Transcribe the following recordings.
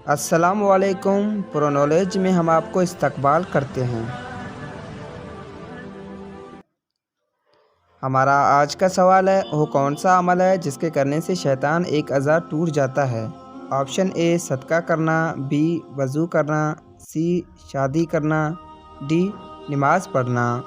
السلام علیکم، پرو نالج میں ہم آپ کو استقبال کرتے ہیں۔ ہمارا آج کا سوال ہے، وہ کون سا عمل ہے جس کے کرنے سے شیطان 1000 ٹوٹ جاتا ہے؟ آپشن اے صدقہ کرنا، بی وضو کرنا، سی شادی کرنا، ڈی نماز پڑھنا۔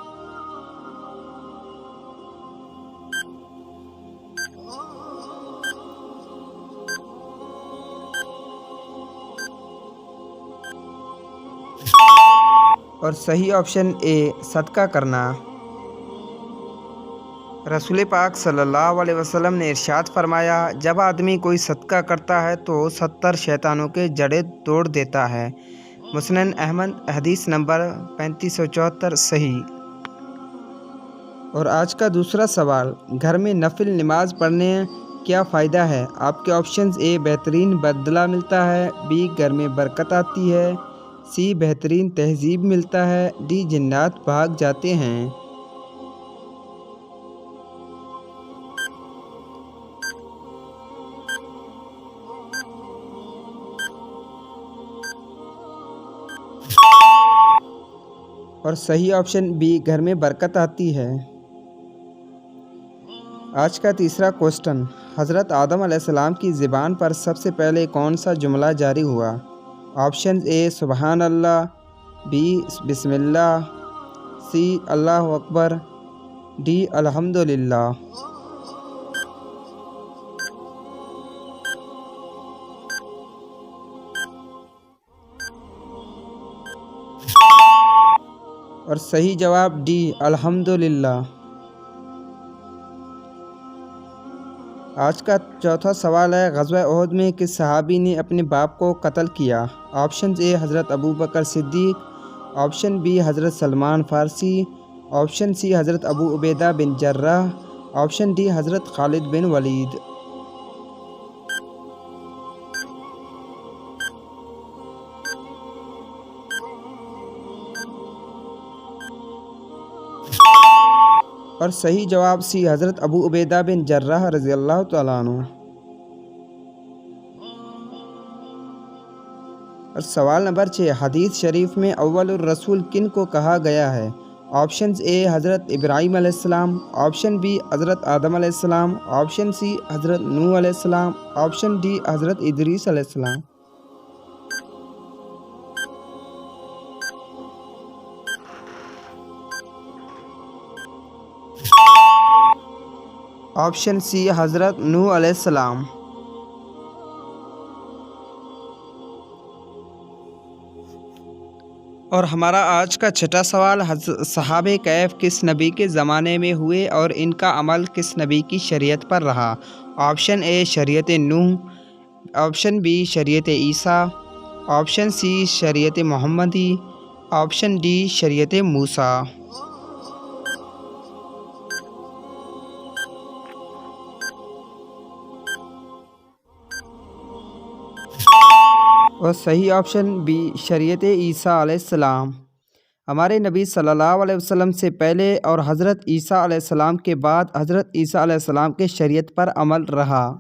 اور صحیح آپشن اے صدقہ کرنا۔ رسول پاک صلی اللہ علیہ وسلم نے ارشاد فرمایا، جب آدمی کوئی صدقہ کرتا ہے تو 70 شیطانوں کے جڑیں توڑ دیتا ہے۔ مسند احمد، حدیث نمبر 3574 صحیح۔ اور آج کا دوسرا سوال، گھر میں نفل نماز پڑھنے کیا فائدہ ہے؟ آپ کے آپشنز اے بہترین بدلہ ملتا ہے، بی گھر میں برکت آتی ہے، سی بہترین تہذیب ملتا ہے، ڈی جنات بھاگ جاتے ہیں۔ اور صحیح آپشن بی گھر میں برکت آتی ہے۔ آج کا تیسرا کوسٹن، حضرت آدم علیہ السلام کی زبان پر سب سے پہلے کون سا جملہ جاری ہوا؟ آپشنز اے سبحان اللہ، بی بسم اللہ، سی اللہ اکبر، ڈی الحمدللہ۔ اور صحیح جواب ڈی الحمدللہ۔ آج کا چوتھا سوال ہے، غزوہ احد میں کس صحابی نے اپنے باپ کو قتل کیا؟ آپشنز اے حضرت ابوبکر صدیق، آپشن بی حضرت سلمان فارسی، آپشن سی حضرت ابو عبیدہ بن جراح، آپشن ڈی حضرت خالد بن ولید۔ اور صحیح جواب سی حضرت ابو عبیدہ بن جراح رضی اللہ تعالیٰ عنہ۔ اور سوال نمبر 6، حدیث شریف میں اول الرسول کن کو کہا گیا ہے؟ آپشنز اے حضرت ابراہیم علیہ السلام، آپشن بی حضرت آدم علیہ السلام، آپشن سی حضرت نوح علیہ السلام، آپشن ڈی حضرت ادریس علیہ السلام۔ آپشن سی حضرت نوح علیہ السلام۔ اور ہمارا آج کا چھٹا سوال، صحابہ کہف کس نبی کے زمانے میں ہوئے اور ان کا عمل کس نبی کی شریعت پر رہا؟ آپشن اے شریعت نوح، آپشن بی شریعت عیسیٰ، آپشن سی شریعت محمدی، آپشن ڈی شریعت موسیٰ۔ اور صحیح آپشن بی شریعت عیسیٰ علیہ السلام۔ ہمارے نبی صلی اللہ علیہ وسلم سے پہلے اور حضرت عیسیٰ علیہ السلام کے بعد حضرت عیسیٰ علیہ السلام کے شریعت پر عمل رہا۔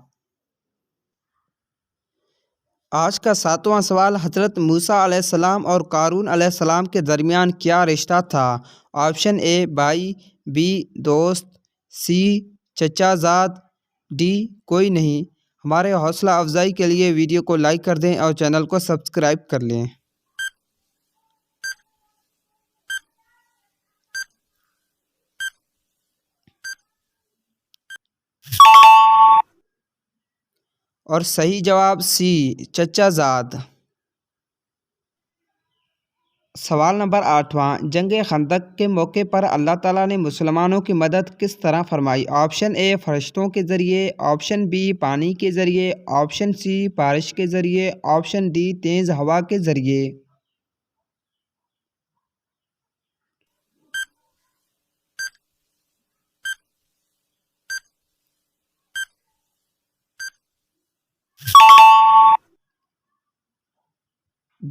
آج کا ساتواں سوال، حضرت موسیٰ علیہ السلام اور قارون علیہ السلام کے درمیان کیا رشتہ تھا؟ آپشن اے بھائی، بی دوست، سی چچا زاد، ڈی کوئی نہیں۔ ہمارے حوصلہ افزائی کے لیے ویڈیو کو لائک کر دیں اور چینل کو سبسکرائب کر لیں۔ اور صحیح جواب سی چچا زاد۔ سوال نمبر 8واں، جنگ خندق کے موقع پر اللہ تعالیٰ نے مسلمانوں کی مدد کس طرح فرمائی؟ آپشن اے فرشتوں کے ذریعے، آپشن بی پانی کے ذریعے، آپشن سی بارش کے ذریعے، آپشن ڈی تیز ہوا کے ذریعے۔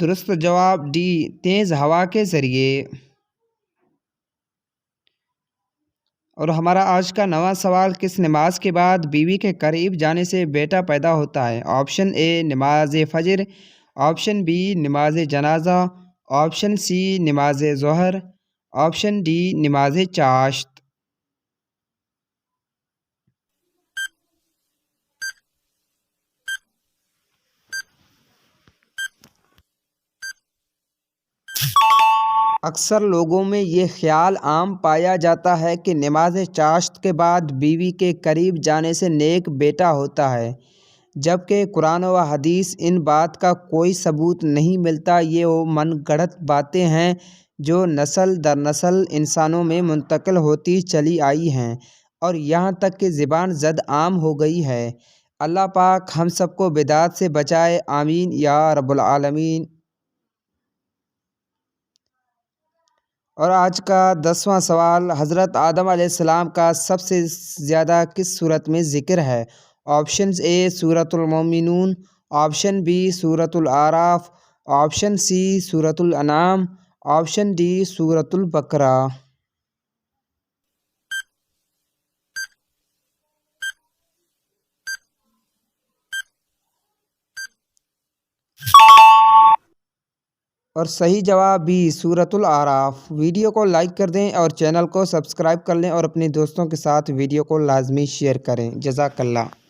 درست جواب ڈی تیز ہوا کے ذریعے۔ اور ہمارا آج کا نواں سوال، کس نماز کے بعد بیوی کے قریب جانے سے بیٹا پیدا ہوتا ہے؟ آپشن اے نماز فجر، آپشن بی نماز جنازہ، آپشن سی نماز ظہر، آپشن ڈی نماز چاشت۔ اکثر لوگوں میں یہ خیال عام پایا جاتا ہے کہ نماز چاشت کے بعد بیوی کے قریب جانے سے نیک بیٹا ہوتا ہے، جبکہ قرآن و حدیث ان بات کا کوئی ثبوت نہیں ملتا۔ یہ وہ من گھڑت باتیں ہیں جو نسل در نسل انسانوں میں منتقل ہوتی چلی آئی ہیں اور یہاں تک کہ زبان زد عام ہو گئی ہے۔ اللہ پاک ہم سب کو بدعات سے بچائے، آمین یا رب العالمین۔ اور آج کا 10واں سوال، حضرت آدم علیہ السلام کا سب سے زیادہ کس سورت میں ذکر ہے؟ آپشنز اے سورۃ المومنون، آپشن بی سورۃ الاعراف، آپشن سی سورۃ الانعام، آپشن ڈی سورۃ البقرہ۔ اور صحیح جواب بھی سورۃ الاعراف۔ ویڈیو کو لائک کر دیں اور چینل کو سبسکرائب کر لیں اور اپنے دوستوں کے ساتھ ویڈیو کو لازمی شیئر کریں۔ جزاک اللہ۔